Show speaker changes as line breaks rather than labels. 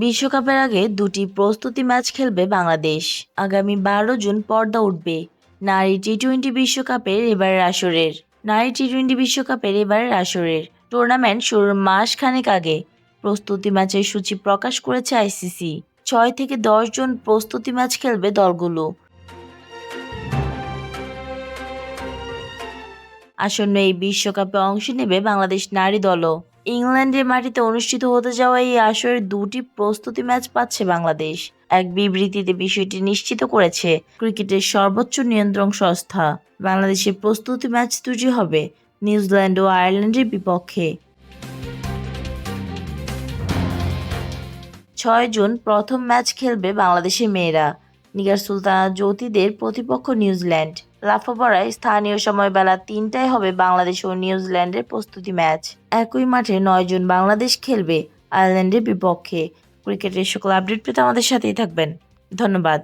বিশ্বকাপের আগে দুটি প্রস্তুতি ম্যাচ খেলবে বাংলাদেশ। আগামী 12 জুন পর্দা উঠবে নারী টি-20 বিশ্বকাপের এবারের আসরের টুর্নামেন্ট শুরুর মাস খানেক আগে প্রস্তুতি ম্যাচের সূচি প্রকাশ করেছে আইসিসি। 6 থেকে 10 জন প্রস্তুতি ম্যাচ খেলবে দলগুলো। আসন্ন এই বিশ্বকাপে অংশ নেবে বাংলাদেশ নারী দলও। ইংল্যান্ডের মাটিতে অনুষ্ঠিত হতে যাওয়া এই আসরের দুটি প্রস্তুতি ম্যাচ পাচ্ছে বাংলাদেশ। এক বিবৃতিতে বিষয়টি নিশ্চিত করেছে ক্রিকেটের সর্বোচ্চ নিয়ন্ত্রণ সংস্থা। বাংলাদেশের প্রস্তুতি ম্যাচ দুটি হবে নিউজিল্যান্ড ও আয়ারল্যান্ডের বিপক্ষে। 6 জুন প্রথম ম্যাচ খেলবে বাংলাদেশের মেয়েরা। নিগার সুলতানা জ্যোতিদের প্রতিপক্ষ নিউজিল্যান্ড। লাফাবড়ায় স্থানীয় সময় বেলা 3টায় হবে বাংলাদেশ ও নিউজিল্যান্ডের প্রস্তুতি ম্যাচ। একই মাঠে 9 জুন বাংলাদেশ খেলবে আয়ারল্যান্ডের বিপক্ষে। ক্রিকেটের সকল আপডেট পেতে আমাদের সাথেই থাকবেন। ধন্যবাদ।